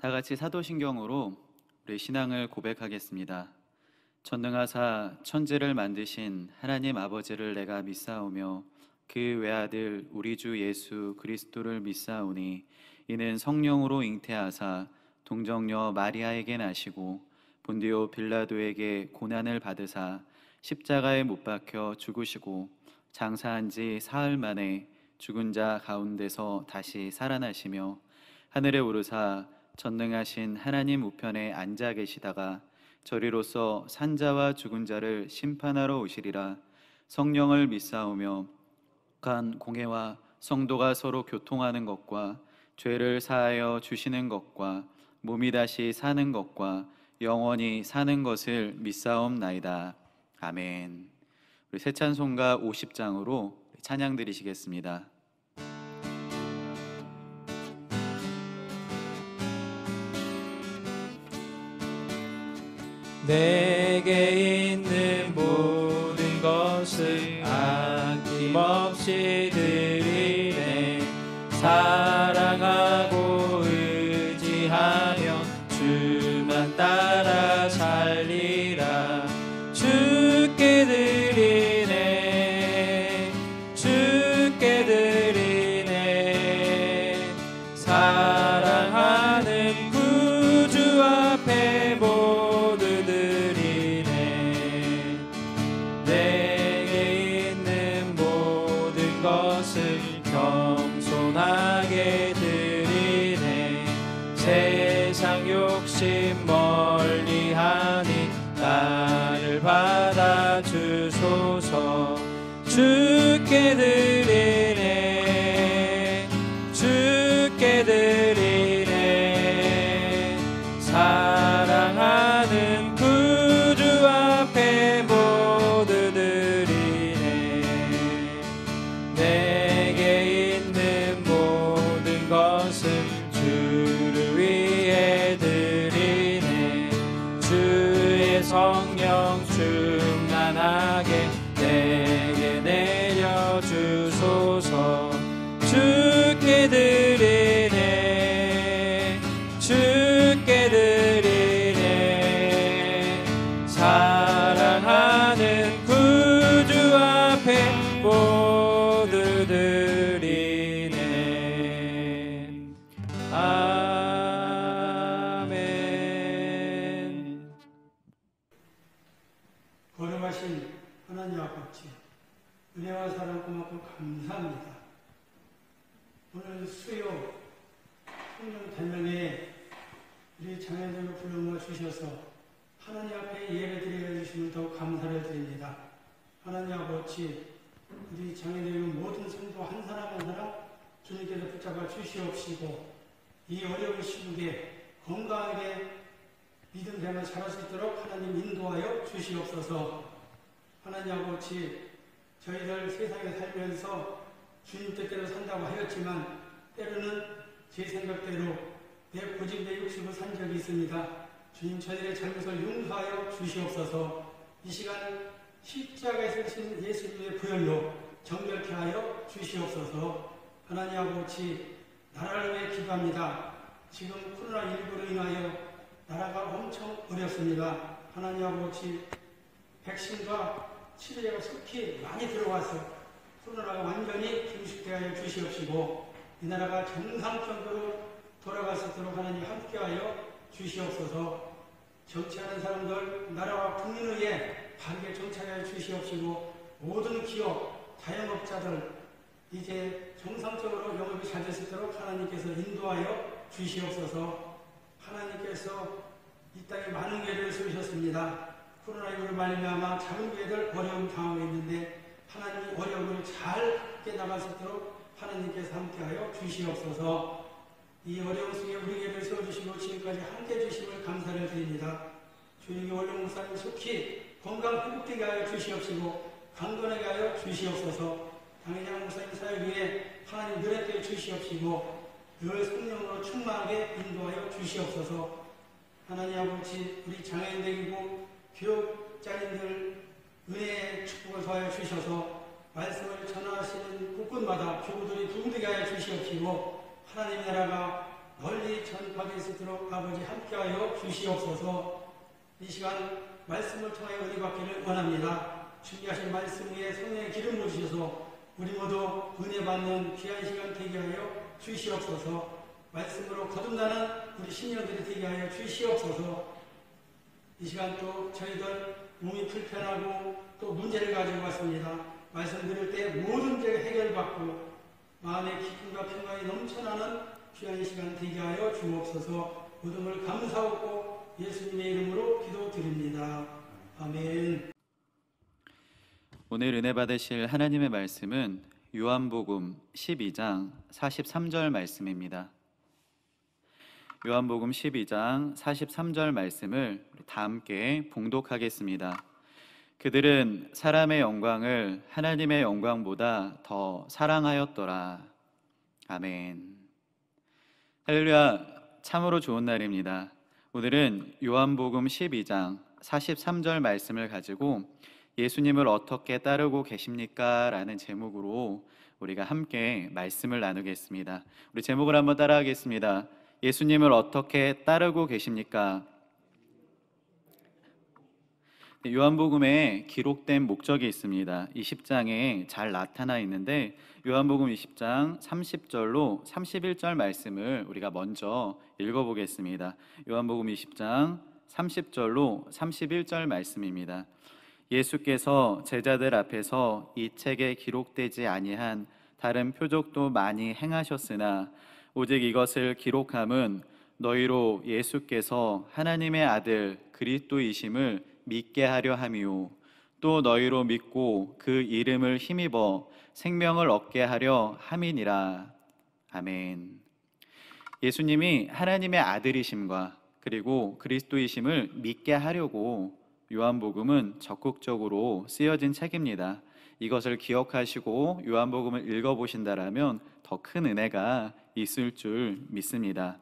다 같이 사도신경으로 우리 신앙을 고백하겠습니다. 전능하사 천지를 만드신 하나님 아버지를 내가 믿사오며 그 외아들 우리 주 예수 그리스도를 믿사오니 이는 성령으로 잉태하사 동정녀 마리아에게 나시고 본디오 빌라도에게 고난을 받으사 십자가에 못 박혀 죽으시고 장사한 지 사흘 만에 죽은 자 가운데서 다시 살아나시며 하늘에 오르사 전능하신 하나님 우편에 앉아 계시다가 저리로서 산자와 죽은 자를 심판하러 오시리라. 성령을 믿사오며 간 공회와 성도가 서로 교통하는 것과 죄를 사하여 주시는 것과 몸이 다시 사는 것과 영원히 사는 것을 믿사옵나이다. 아멘. 우리 새 찬송가 50장으로 찬양 드리시겠습니다. 내게 있는 모든 것을 아낌없이 드리네. 사랑하고 의지하며 주만 따라 살리라. 주께 드리네, 주께 드리네. 사랑하는 구주 앞에 모두 드리네. 내게 있는 모든 것을 겸손하게 드리네. 세상 욕심 멀리하니 나를 받아주소서. 주께 드리네, 주께 드리네. 사랑하는 구주 앞에 모두 드리네. 내게 있는 모든 것을 주를 위해 드리네. 주의 성령 충만하게 내게 내려주소서. 주께 드리네, 주께 드리네. 사랑하는 구주 앞에 모두 드리네. 아멘. 거룩하신 하나님 아버지, 은혜와 사랑 고맙고 감사합니다. 오늘 수요 성령 대명에 우리 장애들을 불러 모아 주셔서 하나님 앞에 예배드리게 해주시면 더욱 감사를 드립니다. 하나님 아버지, 우리 장애되는 모든 성도 한 사람 한 사람 주님께서 붙잡아 주시옵시고 이 어려운 시국에 건강하게 믿음 생활 잘할 수 있도록 하나님 인도하여 주시옵소서. 하나님 아버지, 저희들 세상에 살면서 주님 뜻대로 산다고 하였지만 때로는 제 생각대로 내 고집 내 욕심으로 산 적이 있습니다. 주님, 저희들의 잘못을 용서하여 주시옵소서. 이 시간 십자가에 서신 예수님의 부활로 정결케 하여 주시옵소서. 하나님 아버지, 나라를 위해 기도합니다. 지금 코로나19로 인하여 나라가 엄청 어렵습니다. 하나님 아버지, 백신과 치료제가 속히 많이 들어와서 코로나가 완전히 종식되어 주시옵시고 이 나라가 정상적으로 돌아갈 수 있도록 하나님 함께하여 주시옵소서. 정치하는 사람들 나라와 국민을 위해 바르게 정착하여 주시옵시고 모든 기업, 자영업자들 이제 정상적으로 영업이 잘 될 수 있도록 하나님께서 인도하여 주시옵소서. 하나님께서 이 땅에 많은 교회를 세우셨습니다. 코로나19로 말미암아 작은 교회들 어려움 당하고 있는데 하나님이 어려움을 잘 깨나갈 수 있도록 하나님께서 함께하여 주시옵소서. 이 어려움 속에 우리 교회를 세워주시고 지금까지 함께해 주심을 감사를 드립니다. 주님이 원룡 목사님 속히 건강 회복되게 하여 주시옵시고 강건하게 하여 주시옵소서. 당회장 목사님 사역 위에 하나님 노력해 주시옵시고 늘 성령으로 충만하게 인도하여 주시옵소서. 하나님 아버지, 우리 장애인들이고 교육자님들 은혜의 축복을 더하여 주셔서 말씀을 전하시는 곳곳마다 교우들이 부흥되게 하여 주시옵시고 하나님 나라가 널리 전파될 수 있도록 아버지 함께하여 주시옵소서. 이 시간 말씀을 통해 은혜 받기를 원합니다. 준비하신 말씀 위에 성령의 기름 부으셔서 우리 모두 은혜 받는 귀한 시간 되게 하여 주시옵소서. 말씀으로 거듭나는 우리 신령들이 되게 하여 주시옵소서. 이 시간 또 저희들 몸이 불편하고 또 문제를 가지고 왔습니다. 말씀 들을 때 모든 문제가 해결받고 마음의 기쁨과 평강이 넘쳐나는 귀한 시간 되게 하여 주옵소서. 모든 걸 감사하고 예수님의 이름으로 기도드립니다. 아멘. 오늘 은혜 받으실 하나님의 말씀은 요한복음 12장 43절 말씀입니다. 요한복음 12장 43절 말씀을 다 함께 봉독하겠습니다. 그들은 사람의 영광을 하나님의 영광보다 더 사랑하였더라. 아멘. 할렐루야. 참으로 좋은 날입니다. 오늘은 요한복음 12장 43절 말씀을 가지고 예수님을 어떻게 따르고 계십니까? 라는 제목으로 우리가 함께 말씀을 나누겠습니다. 우리 제목을 한번 따라하겠습니다. 예수님을 어떻게 따르고 계십니까? 요한복음에 기록된 목적이 있습니다. 20장에 잘 나타나 있는데 요한복음 20장 30절로 31절 말씀을 우리가 먼저 읽어보겠습니다. 요한복음 20장 30절로 31절 말씀입니다. 예수께서 제자들 앞에서 이 책에 기록되지 아니한 다른 표적도 많이 행하셨으나 오직 이것을 기록함은 너희로 예수께서 하나님의 아들 그리스도이심을 믿게 하려 함이요 또 너희로 믿고 그 이름을 힘입어 생명을 얻게 하려 함이니라. 아멘. 예수님이 하나님의 아들이심과 그리고 그리스도이심을 믿게 하려고 요한복음은 적극적으로 쓰여진 책입니다. 이것을 기억하시고 요한복음을 읽어보신다라면 더 큰 은혜가 있을 줄 믿습니다.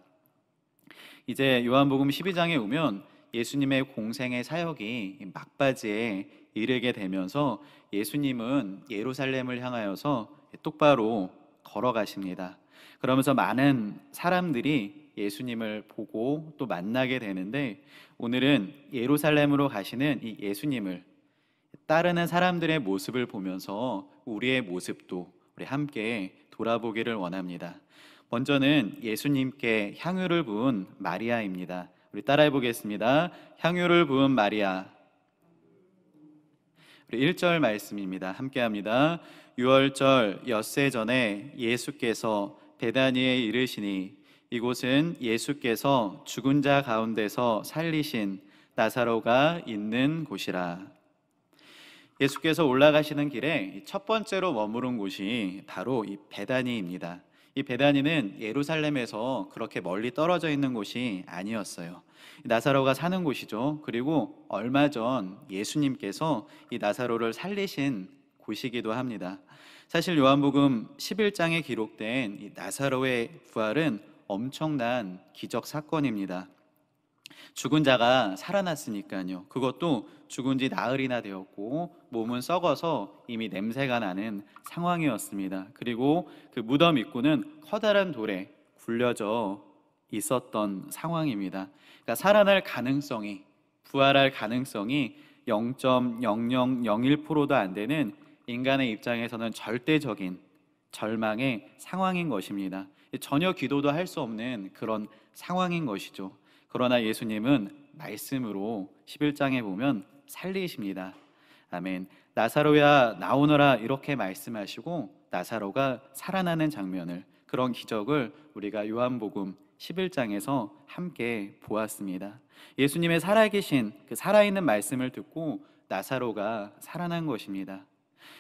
이제 요한복음 12장에 오면 예수님의 공생의 사역이 막바지에 이르게 되면서 예수님은 예루살렘을 향하여서 똑바로 걸어가십니다. 그러면서 많은 사람들이 예수님을 보고 또 만나게 되는데 오늘은 예루살렘으로 가시는 이 예수님을 따르는 사람들의 모습을 보면서 우리의 모습도 우리 함께 돌아보기를 원합니다. 먼저는 예수님께 향유를 부은 마리아입니다. 우리 따라해 보겠습니다. 향유를 부은 마리아. 우리 1절 말씀입니다. 함께 합니다. 6월절 엿새 전에 예수께서 베다니에 이르시니 이곳은 예수께서 죽은 자 가운데서 살리신 나사로가 있는 곳이라. 예수께서 올라가시는 길에 첫 번째로 머무른 곳이 바로 이 베다니입니다. 이 베다니는 예루살렘에서 그렇게 멀리 떨어져 있는 곳이 아니었어요. 나사로가 사는 곳이죠. 그리고 얼마 전 예수님께서 이 나사로를 살리신 곳이기도 합니다. 사실 요한복음 11장에 기록된 이 나사로의 부활은 엄청난 기적 사건입니다. 죽은 자가 살아났으니까요. 그것도 죽은 지 나흘이나 되었고 몸은 썩어서 이미 냄새가 나는 상황이었습니다. 그리고 그 무덤 입구는 커다란 돌에 굴려져 있었던 상황입니다. 그러니까 살아날 가능성이, 부활할 가능성이 0.0001%도 안 되는 인간의 입장에서는 절대적인 절망의 상황인 것입니다. 전혀 기도도 할 수 없는 그런 상황인 것이죠. 그러나 예수님은 말씀으로 11장에 보면 살리십니다. 아멘. 나사로야 나오너라 이렇게 말씀하시고 나사로가 살아나는 장면을, 그런 기적을 우리가 요한복음 11장에서 함께 보았습니다. 예수님의 살아계신 그 살아있는 말씀을 듣고 나사로가 살아난 것입니다.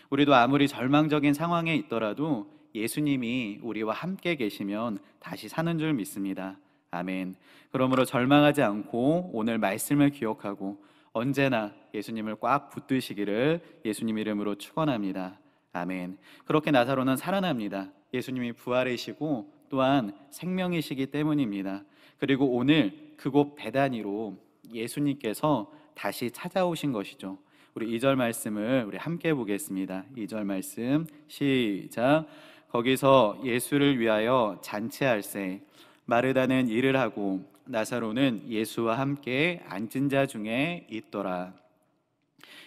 우리도 아무리 절망적인 상황에 있더라도 예수님이 우리와 함께 계시면 다시 사는 줄 믿습니다. 아멘. 그러므로 절망하지 않고 오늘 말씀을 기억하고 언제나 예수님을 꽉 붙드시기를 예수님 이름으로 축원합니다. 아멘. 그렇게 나사로는 살아납니다. 예수님이 부활이시고 또한 생명이시기 때문입니다. 그리고 오늘 그곳 베다니로 예수님께서 다시 찾아오신 것이죠. 우리 2절 말씀을 우리 함께 보겠습니다. 2절 말씀 시작. 거기서 예수를 위하여 잔치할세 마르다는 일을 하고 나사로는 예수와 함께 앉은 자 중에 있더라.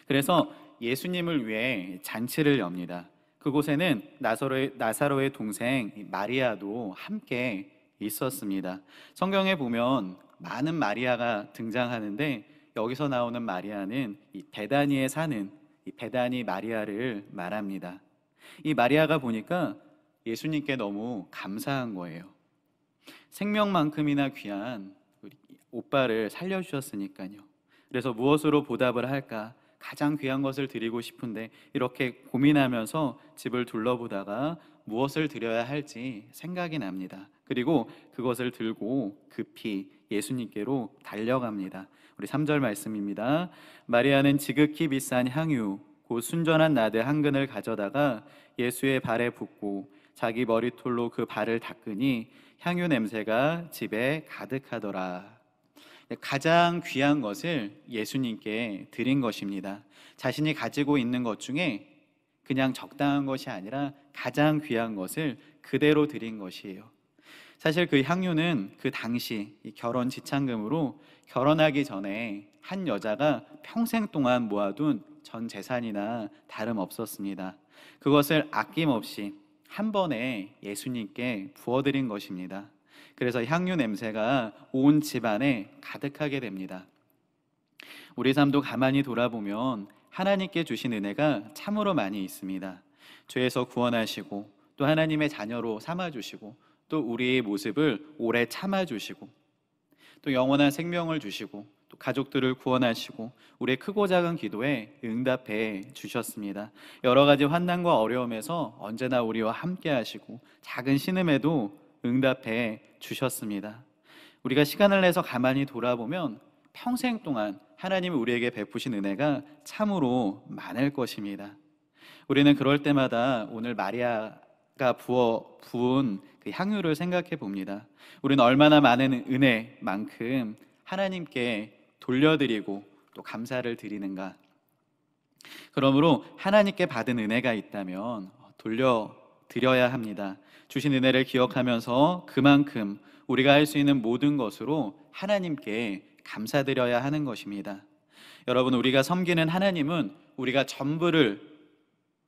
그래서 예수님을 위해 잔치를 엽니다. 그곳에는 나사로의 동생 마리아도 함께 있었습니다. 성경에 보면 많은 마리아가 등장하는데 여기서 나오는 마리아는 이 베다니에 사는 이 베다니 마리아를 말합니다. 이 마리아가 보니까 예수님께 너무 감사한 거예요. 생명만큼이나 귀한 우리 오빠를 살려주셨으니까요. 그래서 무엇으로 보답을 할까? 가장 귀한 것을 드리고 싶은데 이렇게 고민하면서 집을 둘러보다가 무엇을 드려야 할지 생각이 납니다. 그리고 그것을 들고 급히 예수님께로 달려갑니다. 우리 3절 말씀입니다. 마리아는 지극히 비싼 향유 곧 순전한 나드 한 근을 가져다가 예수의 발에 붓고 자기 머리털로 그 발을 닦으니 향유 냄새가 집에 가득하더라. 가장 귀한 것을 예수님께 드린 것입니다. 자신이 가지고 있는 것 중에 그냥 적당한 것이 아니라 가장 귀한 것을 그대로 드린 것이에요. 사실 그 향유는 그 당시 이 결혼 지참금으로 결혼하기 전에 한 여자가 평생 동안 모아둔 전 재산이나 다름없었습니다. 그것을 아낌없이 한 번에 예수님께 부어드린 것입니다. 그래서 향유 냄새가 온 집안에 가득하게 됩니다. 우리 삶도 가만히 돌아보면 하나님께 주신 은혜가 참으로 많이 있습니다. 죄에서 구원하시고 또 하나님의 자녀로 삼아주시고 또 우리의 모습을 오래 참아주시고 또 영원한 생명을 주시고 또 가족들을 구원하시고 우리의 크고 작은 기도에 응답해 주셨습니다. 여러 가지 환난과 어려움에서 언제나 우리와 함께 하시고 작은 신음에도 응답해 주셨습니다. 우리가 시간을 내서 가만히 돌아보면 평생 동안 하나님이 우리에게 베푸신 은혜가 참으로 많을 것입니다. 우리는 그럴 때마다 오늘 마리아가 부은 그 향유를 생각해 봅니다. 우리는 얼마나 많은 은혜만큼 하나님께 돌려드리고 또 감사를 드리는가. 그러므로 하나님께 받은 은혜가 있다면 돌려드려야 합니다. 주신 은혜를 기억하면서 그만큼 우리가 할 수 있는 모든 것으로 하나님께 감사드려야 하는 것입니다. 여러분, 우리가 섬기는 하나님은 우리가 전부를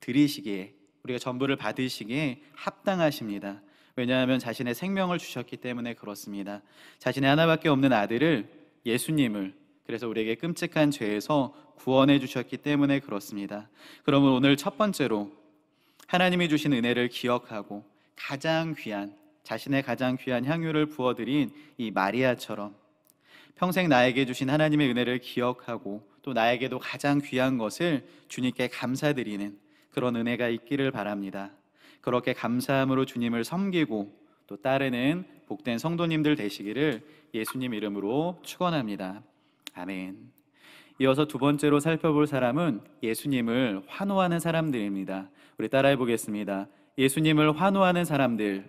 드리시기에, 우리가 전부를 받으시기에 합당하십니다. 왜냐하면 자신의 생명을 주셨기 때문에 그렇습니다. 자신의 하나밖에 없는 아들을, 예수님을, 그래서 우리에게 끔찍한 죄에서 구원해 주셨기 때문에 그렇습니다. 그러면 오늘 첫 번째로 하나님이 주신 은혜를 기억하고 가장 귀한, 자신의 가장 귀한 향유를 부어드린 이 마리아처럼 평생 나에게 주신 하나님의 은혜를 기억하고 또 나에게도 가장 귀한 것을 주님께 감사드리는 그런 은혜가 있기를 바랍니다. 그렇게 감사함으로 주님을 섬기고 또 따르는 복된 성도님들 되시기를 예수님 이름으로 축원합니다. 아멘. 이어서 두 번째로 살펴볼 사람은 예수님을 환호하는 사람들입니다. 우리 따라해 보겠습니다. 예수님을 환호하는 사람들.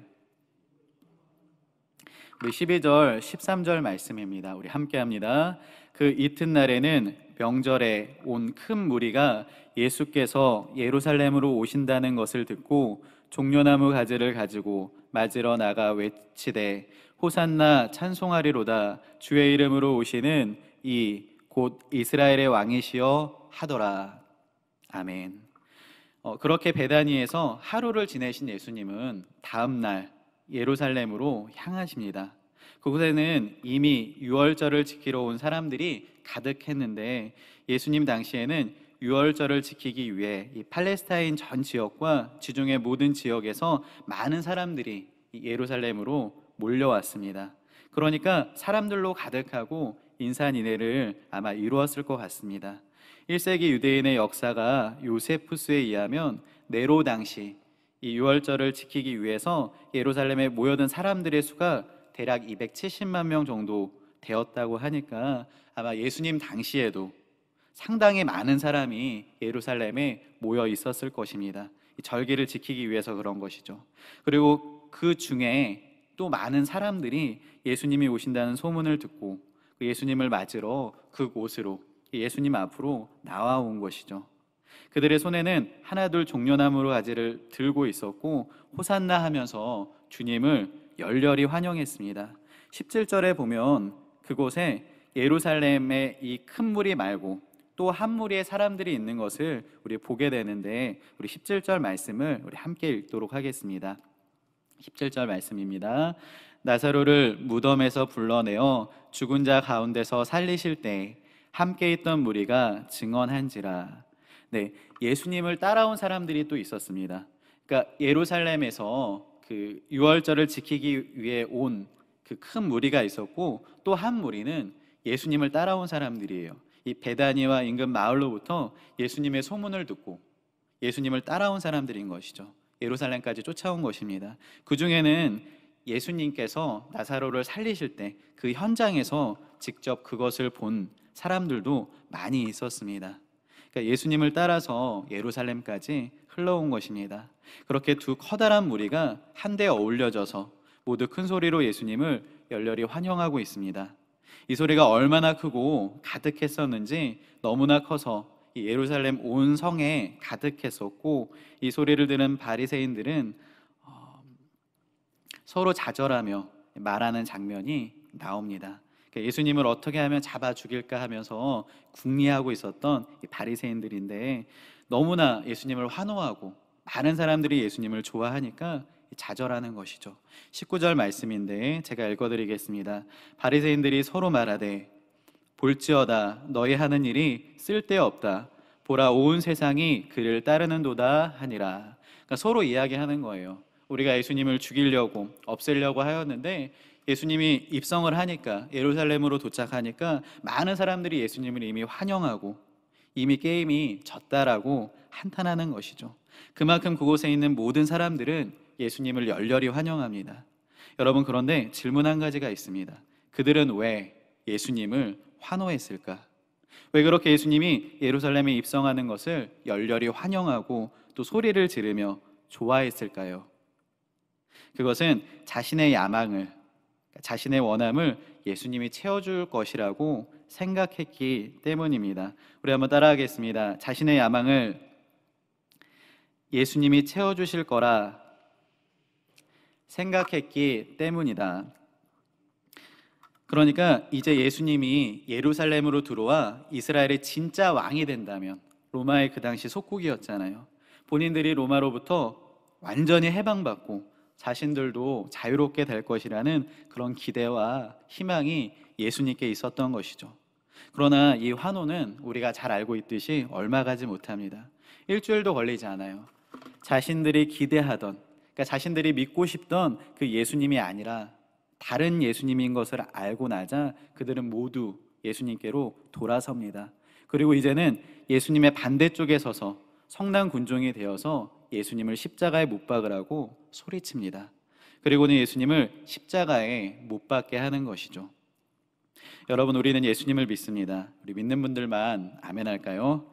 우리 12절, 13절 말씀입니다. 우리 함께 합니다. 그 이튿날에는 명절에 온 큰 무리가 예수께서 예루살렘으로 오신다는 것을 듣고 종려나무 가지를 가지고 맞으러 나가 외치되 호산나 찬송하리로다 주의 이름으로 오시는 이 곧 이스라엘의 왕이시여 하더라. 아멘. 그렇게 베다니에서 하루를 지내신 예수님은 다음 날 예루살렘으로 향하십니다. 그곳에는 이미 유월절을 지키러 온 사람들이 가득했는데 예수님 당시에는 유월절을 지키기 위해 이 팔레스타인 전 지역과 지중해 모든 지역에서 많은 사람들이 예루살렘으로 몰려왔습니다. 그러니까 사람들로 가득하고 인산인해를 아마 이루었을 것 같습니다. 1세기 유대인의 역사가 요세푸스에 의하면 네로 당시 이 유월절을 지키기 위해서 예루살렘에 모여든 사람들의 수가 대략 270만 명 정도 되었다고 하니까 아마 예수님 당시에도 상당히 많은 사람이 예루살렘에 모여 있었을 것입니다. 이 절기를 지키기 위해서 그런 것이죠. 그리고 그 중에 또 많은 사람들이 예수님이 오신다는 소문을 듣고 예수님을 맞으러 그곳으로 예수님 앞으로 나와온 것이죠. 그들의 손에는 하나둘 종려나무 가지를 들고 있었고 호산나 하면서 주님을 열렬히 환영했습니다. 17절에 보면 그곳에 예루살렘의 이 큰 무리 말고 또 한 무리의 사람들이 있는 것을 우리 보게 되는데, 우리 17절 말씀을 우리 함께 읽도록 하겠습니다. 17절 말씀입니다. 나사로를 무덤에서 불러내어 죽은 자 가운데서 살리실 때 함께 있던 무리가 증언한지라. 네, 예수님을 따라온 사람들이 또 있었습니다. 그러니까 예루살렘에서 그 유월절을 지키기 위해 온 그 큰 무리가 있었고, 또 한 무리는 예수님을 따라온 사람들이에요. 이 베다니와 인근 마을로부터 예수님의 소문을 듣고 예수님을 따라온 사람들인 것이죠. 예루살렘까지 쫓아온 것입니다. 그 중에는 예수님께서 나사로를 살리실 때 그 현장에서 직접 그것을 본 사람들도 많이 있었습니다. 그러니까 예수님을 따라서 예루살렘까지 흘러온 것입니다. 그렇게 두 커다란 무리가 한데 어울려져서 모두 큰 소리로 예수님을 열렬히 환영하고 있습니다. 이 소리가 얼마나 크고 가득했었는지 너무나 커서 이 예루살렘 온 성에 가득했었고, 이 소리를 들은 바리새인들은 서로 자절하며 말하는 장면이 나옵니다. 예수님을 어떻게 하면 잡아 죽일까 하면서 궁리하고 있었던 이 바리새인들인데, 너무나 예수님을 환호하고 많은 사람들이 예수님을 좋아하니까 자절하는 것이죠. 19절 말씀인데 제가 읽어드리겠습니다. 바리새인들이 서로 말하되 볼지어다 너희 하는 일이 쓸데없다. 보라 온 세상이 그를 따르는도다 하니라. 그러니까 서로 이야기하는 거예요. 우리가 예수님을 죽이려고 없애려고 하였는데 예수님이 입성을 하니까, 예루살렘으로 도착하니까 많은 사람들이 예수님을 이미 환영하고 이미 게임이 졌다라고 한탄하는 것이죠. 그만큼 그곳에 있는 모든 사람들은 예수님을 열렬히 환영합니다. 여러분, 그런데 질문 한 가지가 있습니다. 그들은 왜 예수님을 환호했을까? 왜 그렇게 예수님이 예루살렘에 입성하는 것을 열렬히 환영하고 또 소리를 지르며 좋아했을까요? 그것은 자신의 야망을, 자신의 원함을 예수님이 채워줄 것이라고 생각했기 때문입니다. 우리 한번 따라하겠습니다. 자신의 야망을 예수님이 채워주실 거라 생각했기 때문이다. 그러니까 이제 예수님이 예루살렘으로 들어와 이스라엘의 진짜 왕이 된다면, 로마의 그 당시 속국이었잖아요. 본인들이 로마로부터 완전히 해방받고 자신들도 자유롭게 될 것이라는 그런 기대와 희망이 예수님께 있었던 것이죠. 그러나 이 환호는 우리가 잘 알고 있듯이 얼마 가지 못합니다. 일주일도 걸리지 않아요. 자신들이 기대하던, 그러니까 자신들이 믿고 싶던 그 예수님이 아니라 다른 예수님인 것을 알고 나자 그들은 모두 예수님께로 돌아섭니다. 그리고 이제는 예수님의 반대쪽에 서서 성난 군종이 되어서 예수님을 십자가에 못 박으라고 소리칩니다. 그리고는 예수님을 십자가에 못 박게 하는 것이죠. 여러분, 우리는 예수님을 믿습니다. 우리 믿는 분들만 아멘 할까요?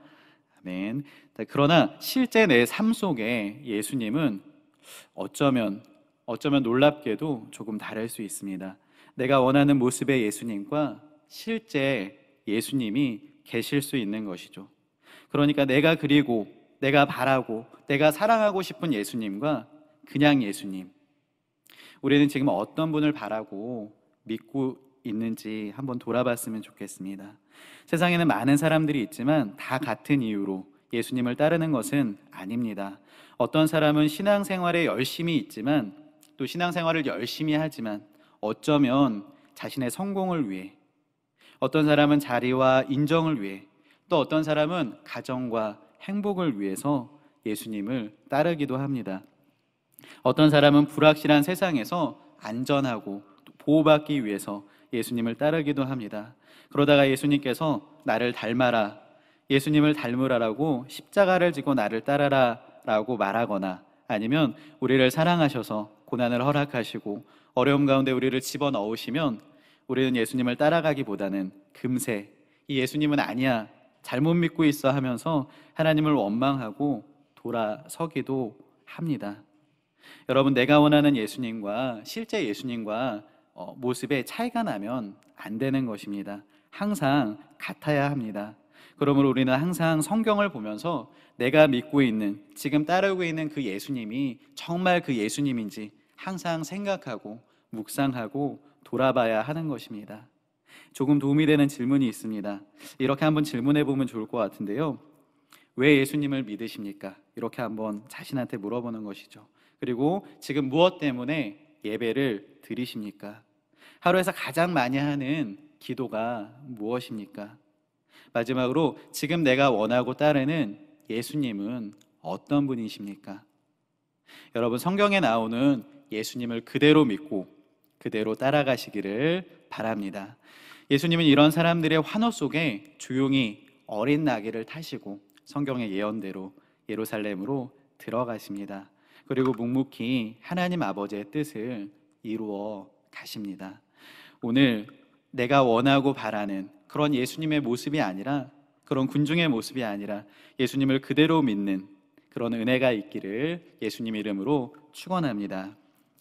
아멘. 그러나 실제 내 삶 속에 예수님은 어쩌면 놀랍게도 조금 다를 수 있습니다. 내가 원하는 모습의 예수님과 실제 예수님이 계실 수 있는 것이죠. 그러니까 내가 그리고 내가 바라고 내가 사랑하고 싶은 예수님과 그냥 예수님, 우리는 지금 어떤 분을 바라고 믿고 있는지 한번 돌아봤으면 좋겠습니다. 세상에는 많은 사람들이 있지만 다 같은 이유로 예수님을 따르는 것은 아닙니다. 어떤 사람은 신앙생활에 열심히 있지만, 또 신앙생활을 열심히 하지만 어쩌면 자신의 성공을 위해, 어떤 사람은 자리와 인정을 위해, 또 어떤 사람은 가정과 행복을 위해서 예수님을 따르기도 합니다. 어떤 사람은 불확실한 세상에서 안전하고 보호받기 위해서 예수님을 따르기도 합니다. 그러다가 예수님께서 나를 닮아라, 예수님을 닮으라라고 십자가를 지고 나를 따라라 라고 말하거나, 아니면 우리를 사랑하셔서 고난을 허락하시고 어려움 가운데 우리를 집어넣으시면 우리는 예수님을 따라가기보다는 금세 이 예수님은 아니야, 잘못 믿고 있어 하면서 하나님을 원망하고 돌아서기도 합니다. 여러분, 내가 원하는 예수님과 실제 예수님과 모습에 차이가 나면 안 되는 것입니다. 항상 같아야 합니다. 그러므로 우리는 항상 성경을 보면서 내가 믿고 있는, 지금 따르고 있는 그 예수님이 정말 그 예수님인지 항상 생각하고 묵상하고 돌아봐야 하는 것입니다. 조금 도움이 되는 질문이 있습니다. 이렇게 한번 질문해 보면 좋을 것 같은데요. 왜 예수님을 믿으십니까? 이렇게 한번 자신한테 물어보는 것이죠. 그리고 지금 무엇 때문에 예배를 드리십니까? 하루에서 가장 많이 하는 기도가 무엇입니까? 마지막으로 지금 내가 원하고 따르는 예수님은 어떤 분이십니까? 여러분, 성경에 나오는 예수님을 그대로 믿고 그대로 따라가시기를 바랍니다. 예수님은 이런 사람들의 환호 속에 조용히 어린 나귀를 타시고 성경의 예언대로 예루살렘으로 들어가십니다. 그리고 묵묵히 하나님 아버지의 뜻을 이루어 가십니다. 오늘 내가 원하고 바라는 그런 예수님의 모습이 아니라, 그런 군중의 모습이 아니라 예수님을 그대로 믿는 그런 은혜가 있기를 예수님 이름으로 축원합니다.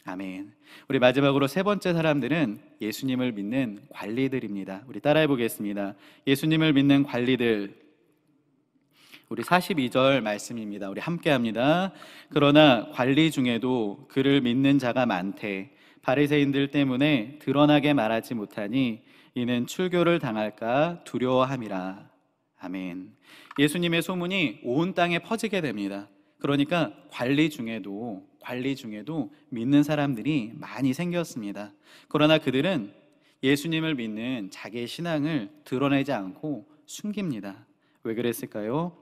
아멘. 우리 마지막으로 세 번째 사람들은 예수님을 믿는 관리들입니다. 우리 따라해 보겠습니다. 예수님을 믿는 관리들. 우리 42절 말씀입니다. 우리 함께 합니다. 그러나 관리 중에도 그를 믿는 자가 많되 바리새인들 때문에 드러나게 말하지 못하니 이는 출교를 당할까 두려워함이라. 아멘. 예수님의 소문이 온 땅에 퍼지게 됩니다. 그러니까 관리 중에도 믿는 사람들이 많이 생겼습니다. 그러나 그들은 예수님을 믿는 자기의 신앙을 드러내지 않고 숨깁니다. 왜 그랬을까요?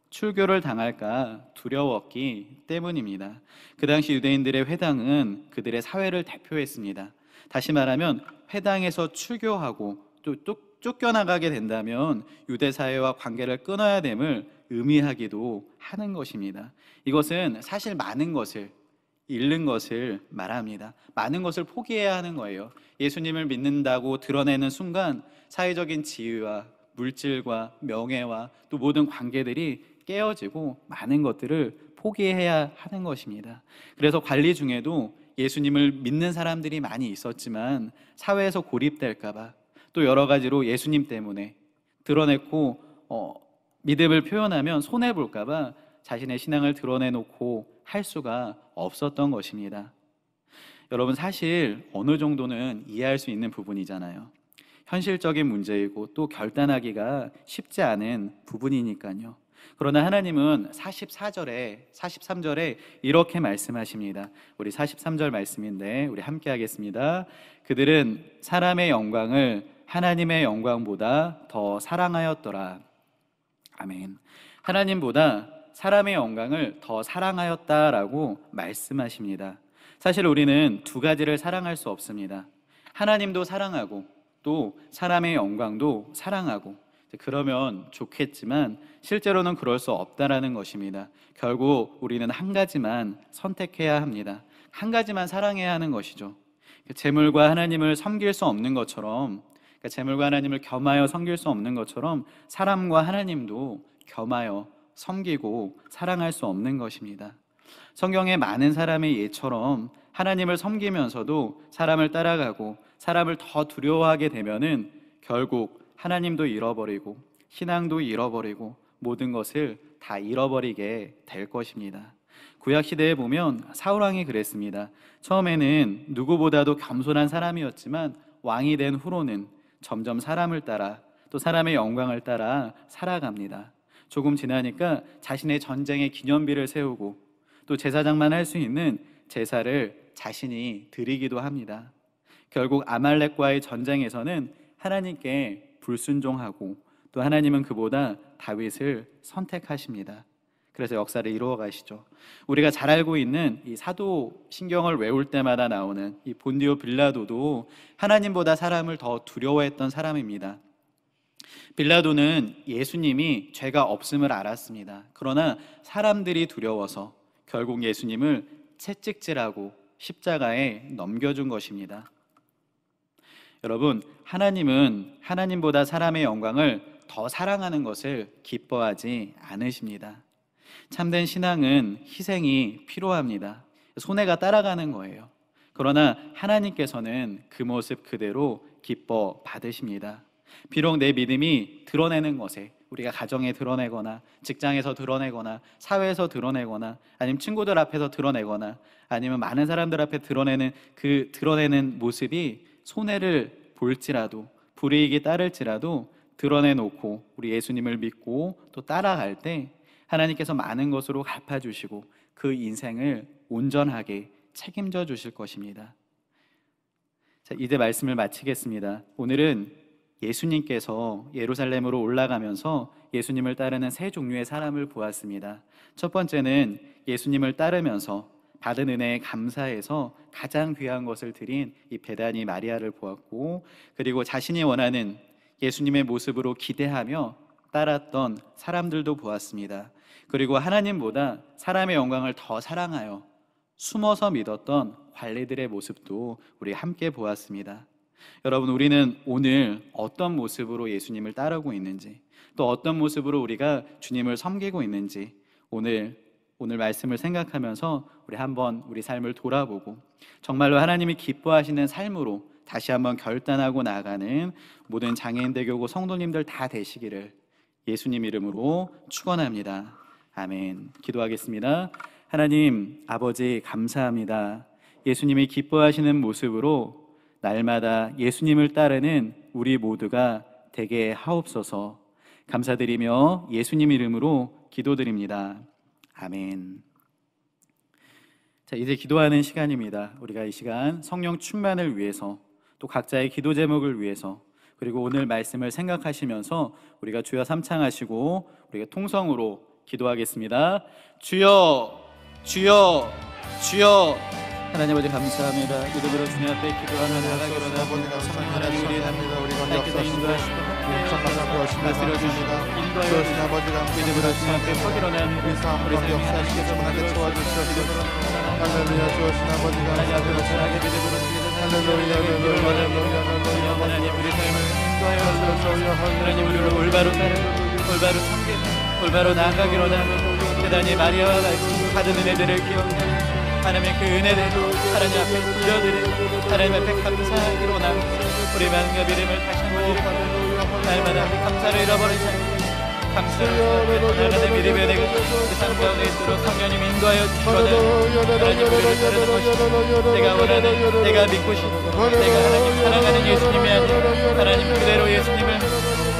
출교를 당할까 두려웠기 때문입니다. 그 당시 유대인들의 회당은 그들의 사회를 대표했습니다. 다시 말하면 회당에서 출교하고 또 쫓겨나가게 된다면 유대 사회와 관계를 끊어야 됨을 의미하기도 하는 것입니다. 이것은 사실 많은 것을 잃는 것을 말합니다. 많은 것을 포기해야 하는 거예요. 예수님을 믿는다고 드러내는 순간 사회적인 지위와 물질과 명예와 또 모든 관계들이 깨어지고 많은 것들을 포기해야 하는 것입니다. 그래서 관리 중에도 예수님을 믿는 사람들이 많이 있었지만 사회에서 고립될까 봐, 또 여러 가지로 예수님 때문에 드러냈고 믿음을 표현하면 손해볼까 봐 자신의 신앙을 드러내놓고 할 수가 없었던 것입니다. 여러분, 사실 어느 정도는 이해할 수 있는 부분이잖아요. 현실적인 문제이고 또 결단하기가 쉽지 않은 부분이니까요. 그러나 하나님은 43절에 이렇게 말씀하십니다. 우리 43절 말씀인데 우리 함께 하겠습니다. 그들은 사람의 영광을 하나님의 영광보다 더 사랑하였더라. 아멘. 하나님보다 사람의 영광을 더 사랑하였다라고 말씀하십니다. 사실 우리는 두 가지를 사랑할 수 없습니다. 하나님도 사랑하고 또 사람의 영광도 사랑하고, 그러면 좋겠지만 실제로는 그럴 수 없다라는 것입니다. 결국 우리는 한 가지만 선택해야 합니다. 한 가지만 사랑해야 하는 것이죠. 재물과 하나님을 섬길 수 없는 것처럼, 재물과 하나님을 겸하여 섬길 수 없는 것처럼 사람과 하나님도 겸하여 섬기고 사랑할 수 없는 것입니다. 성경의 많은 사람의 예처럼 하나님을 섬기면서도 사람을 따라가고 사람을 더 두려워하게 되면은 결국 하나님도 잃어버리고 신앙도 잃어버리고 모든 것을 다 잃어버리게 될 것입니다. 구약 시대에 보면 사울 왕이 그랬습니다. 처음에는 누구보다도 겸손한 사람이었지만 왕이 된 후로는 점점 사람을 따라 또 사람의 영광을 따라 살아갑니다. 조금 지나니까 자신의 전쟁의 기념비를 세우고 또 제사장만 할 수 있는 제사를 자신이 드리기도 합니다. 결국 아말렉과의 전쟁에서는 하나님께 불순종하고 또 하나님은 그보다 다윗을 선택하십니다. 그래서 역사를 이루어 가시죠. 우리가 잘 알고 있는 이 사도신경을 외울 때마다 나오는 이 본디오 빌라도도 하나님보다 사람을 더 두려워했던 사람입니다. 빌라도는 예수님이 죄가 없음을 알았습니다. 그러나 사람들이 두려워서 결국 예수님을 채찍질하고 십자가에 넘겨준 것입니다. 여러분, 하나님은 하나님보다 사람의 영광을 더 사랑하는 것을 기뻐하지 않으십니다. 참된 신앙은 희생이 필요합니다. 손해가 따라가는 거예요. 그러나 하나님께서는 그 모습 그대로 기뻐 받으십니다. 비록 내 믿음이 드러내는 것에 우리가 가정에 드러내거나 직장에서 드러내거나 사회에서 드러내거나 아니면 친구들 앞에서 드러내거나 아니면 많은 사람들 앞에 드러내는 그 드러내는 모습이 손해를 볼지라도 불이익이 따를지라도 드러내놓고 우리 예수님을 믿고 또 따라갈 때 하나님께서 많은 것으로 갚아주시고 그 인생을 온전하게 책임져 주실 것입니다. 자, 이제 말씀을 마치겠습니다. 오늘은 예수님께서 예루살렘으로 올라가면서 예수님을 따르는 세 종류의 사람을 보았습니다. 첫 번째는 예수님을 따르면서 받은 은혜에 감사해서 가장 귀한 것을 드린 이 베다니 마리아를 보았고, 그리고 자신이 원하는 예수님의 모습으로 기대하며 따랐던 사람들도 보았습니다. 그리고 하나님보다 사람의 영광을 더 사랑하여 숨어서 믿었던 관리들의 모습도 우리 함께 보았습니다. 여러분, 우리는 오늘 어떤 모습으로 예수님을 따르고 있는지, 또 어떤 모습으로 우리가 주님을 섬기고 있는지 오늘 말씀을 생각하면서 우리 한번 우리 삶을 돌아보고 정말로 하나님이 기뻐하시는 삶으로 다시 한번 결단하고 나아가는 모든 장애인대교구 성도님들 다 되시기를 예수님 이름으로 축원합니다. 아멘. 기도하겠습니다. 하나님 아버지, 감사합니다. 예수님이 기뻐하시는 모습으로 날마다 예수님을 따르는 우리 모두가 되게 하옵소서. 감사드리며 예수님 이름으로 기도드립니다. 아멘. 자, 이제 기도하는 시간입니다. 우리가 이 시간 성령 충만을 위해서, 또 각자의 기도 제목을 위해서, 그리고 오늘 말씀을 생각하시면서 우리가 주여 삼창하시고 우리가 통성으로 기도하겠습니다. 주여, 주여, 주여. 하나님 아버지 감사합니다. 믿음으로 주님 앞에 기도하며 나아가기로다. 하나님 우리에게서 인도하시고 다스려 주시고 인도하여 주시고 믿음으로 주님 앞에 서기로는 우리 삶의 하나님께서 만들어 주시고 할렐루야. 주신 아버지가 하나님 앞으로 전하게 믿음으로 할렐루야. 하나님 우리 삶을 인도하여 주시고 하나님 우리를 올바로 따르고 올바로 섬기고 올바로 나아가기로다. 대단히 마리아와 같이 받은 은혜들을 기억하고 하나님의 그 은혜를 하나님 앞에 돌려드리고 하나님 앞에 감사하기로나 우리 마음과 믿음을 다시 한번 일으키고 날마다 감사를 잃어버리지 않고 감사를 나아가는 믿음의 내가 그 삶 가운데 있도록 성령님 인도하여 주시거든. 하나님 우리를 따르는 것이 내가 원하는, 내가 믿고 싶고 내가 하나님 사랑하는 예수님이 아니라 하나님 그대로 예수님을,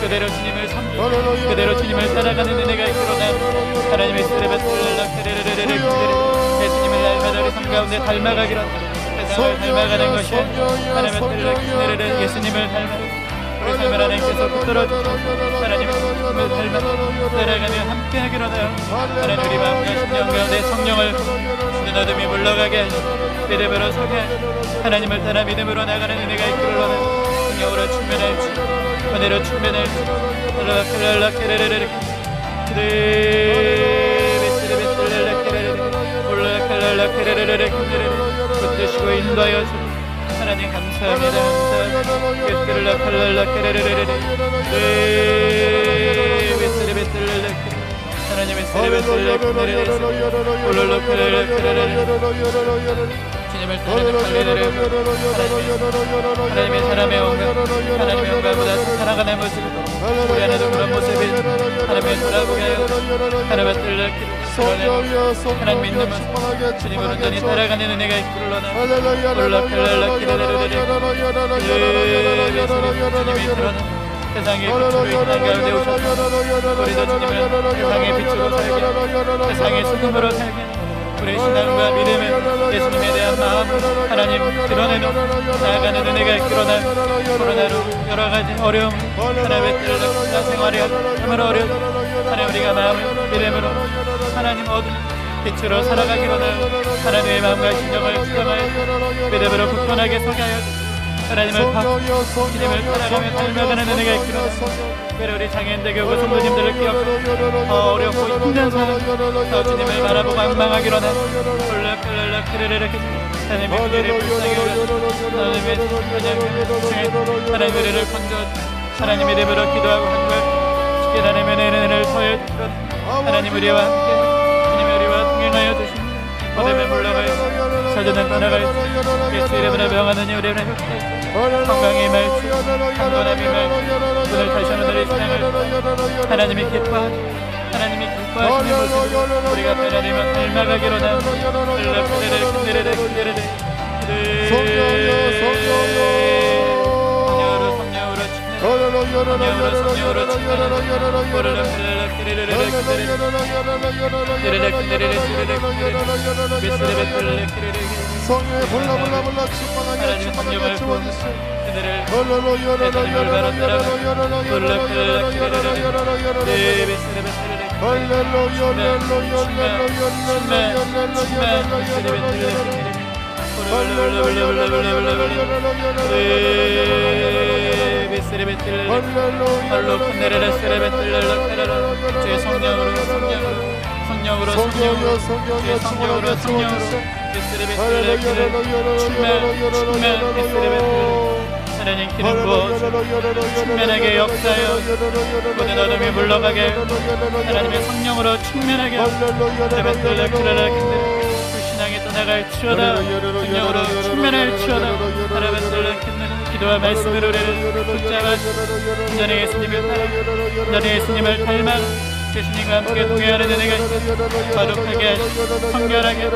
그대로 주님을 섬기고 그대로 주님을 따라가는 은혜가 있기로다. 하나님의 예수님을 날마다 우리 삶 가운데 닮아가기로, 세상을 닮아가는 것이 하나님의 예수님을 닮아 우리 삶을 하나님께서 붙들어주시고 하나님의 말씀을 닮아 따라가며 함께하기로다. 하나님 우리 마음과 심령 가운데 성령을 주는 어둠이 물러가게 하시고 믿음으로 서게 하시고 하나님을 따라 믿음으로 나가는 은혜가 있기로다. 성령으로 충만할지 은혜로 충만할지 붙드시고 인도하여 주시고 하나님 감사합니다. 하나님의 주님을 따르는 하나님의 사람의 하나님의 영광보다 살아가는 모습 우리 안에도 그런 모습이 하나님의 돌아보게 하여 하나님의 뜰려기로 하나님 믿는 모습 주님을 온전히 따라가는 은혜가 있기로나 주님이 드러나 세상의 빛으로 이 땅 가운데 오셔서 우리도 주님을 세상의 빛으로 살게 세상의 소금으로 살게 우리 신앙과 믿음에 예수님에 대한 마음 하나님 드러내는 나아가는 은혜가 있기로나 코로나로 여러가지 어려움 하나님의 뜻을 생활이 정말 어려움 하나님 우리가 마음을 믿음으로 하나님 어둠 빛으로 살아가기로나 하나님의 마음과 심령을 수정하여 믿음으로 굳건하게 서게 하여 하나님을 주님을 따라가며 닮아가는 은혜가 있기로나 그래 우리 장애인대교구 성도님들을 기억하고 더 어렵고 힘든 삶 더 주님을 바라보고 안망하기로나 하나님의 은혜를 불쌍히 하나님의 하나님의 은혜를 건져 하나님의 이름으로 기도하고 한걸 주께 하나님의 은혜를 더해 주시고 하나님 우리와 함께 주님의 우리와 동행하여 주시고 거듭에 물러가여 찾아는 떠나갈지 예수 이름으로 명하노니 우리는 성령의 말씀 강건함의 말씀 오늘 다시 한번 너의 신앙을 하나님이 기뻐하시는 모습을 우리가 하나님을 닮아가기로나 성령의 볼라 충만하게 채워주시오. 하나님 기름 부어 충만하게 역사하여 모든 어둠이 물러가게 하나님의 성령으로 충만하게 불신앙이 떠나갈지어다 성령으로 충만할지어다 기도와 말씀으로 우리를 붙잡아 온전히 예수님을 따라 온전히 예수님을 닮아 예수님과 함께 동행하는 은혜가 거룩하게 하시고 성결하게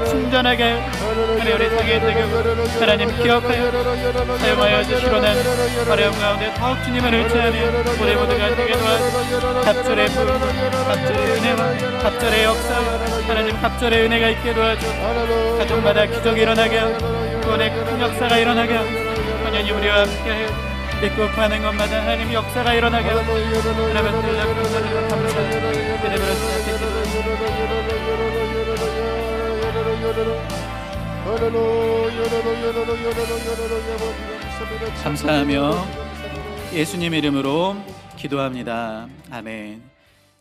충전하게 하나님 우리 자기의 대교 하나님 기억하여 사용하여 주시로나 어려움 가운데 더욱 주님을 의지하며 우리 모두가 되게 도와주시고 갑절의 부 갑절의 은혜와 갑절의 역사 하나님 갑절의 은혜가 있게 도와주시고 가족마다 기적이 일어나게 하고 구원의 큰 역사가 일어나게 하고 하나님 우리와 함께하여 믿고 구하는 것마다 하나님 역사가 일어나게 하고 하나님 감사하며 예수님 이름으로 기도합니다. 아멘.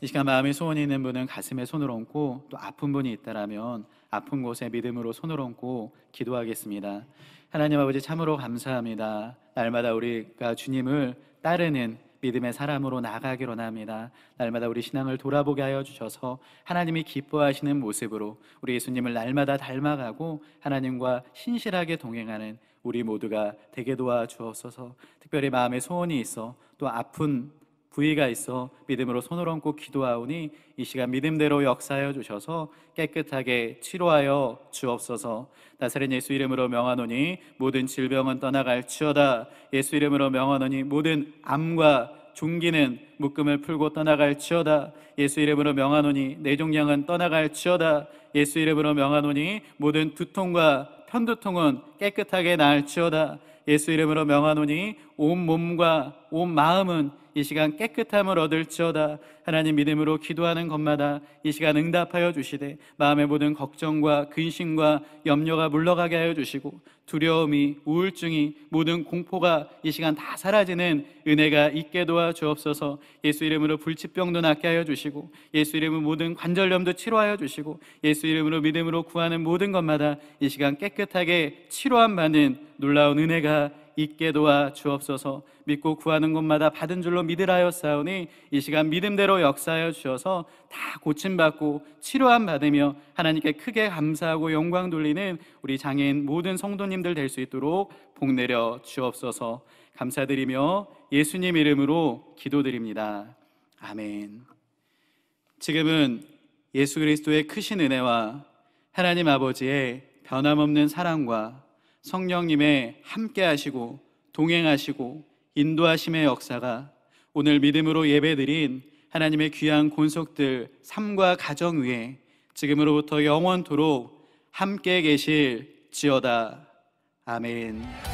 이 시간 마음에 소원이 있는 분은 가슴에 손을 얹고 또 아픈 분이 있다라면 아픈 곳에 믿음으로 손을 얹고 기도하겠습니다. 하나님 아버지 참으로 감사합니다. 날마다 우리가 주님을 따르는 믿음의 사람으로 나아가기로 합니다. 날마다 우리 신앙을 돌아보게 하여 주셔서 하나님이 기뻐하시는 모습으로 우리 예수님을 날마다 닮아가고 하나님과 신실하게 동행하는 우리 모두가 되게 도와주옵소서. 특별히 마음에 소원이 있어 또 아픈 부위가 있어 믿음으로 손을 얹고 기도하오니 이 시간 믿음대로 역사하여 주셔서 깨끗하게 치료하여 주옵소서. 나사렛 예수 이름으로 명하노니 모든 질병은 떠나갈지어다. 예수 이름으로 명하노니 모든 암과 종기는 묶음을 풀고 떠나갈지어다. 예수 이름으로 명하노니 뇌종양은 떠나갈지어다. 예수 이름으로 명하노니 모든 두통과 편두통은 깨끗하게 나을지어다. 예수 이름으로 명하노니 온 몸과 온 마음은 이 시간 깨끗함을 얻을지어다. 하나님 믿음으로 기도하는 것마다 이 시간 응답하여 주시되 마음의 모든 걱정과 근심과 염려가 물러가게 하여 주시고 두려움이 우울증이 모든 공포가 이 시간 다 사라지는 은혜가 있게 도와주옵소서. 예수 이름으로 불치병도 낫게 하여 주시고 예수 이름으로 모든 관절염도 치료하여 주시고 예수 이름으로 믿음으로 구하는 모든 것마다 이 시간 깨끗하게 치료함 받는 놀라운 은혜가 있게 도와주옵소서. 믿고 구하는 것마다 받은 줄로 믿으라 하였사오니 이 시간 믿음대로 역사하여 주셔서 다 고침받고 치료함 받으며 하나님께 크게 감사하고 영광 돌리는 우리 장애인 모든 성도님들 될 수 있도록 복내려 주옵소서. 감사드리며 예수님 이름으로 기도드립니다. 아멘. 지금은 예수 그리스도의 크신 은혜와 하나님 아버지의 변함없는 사랑과 성령님의 함께하시고 동행하시고 인도하심의 역사가 오늘 믿음으로 예배드린 하나님의 귀한 권속들 삶과 가정 위에 지금으로부터 영원토록 함께 계실지어다. 아멘.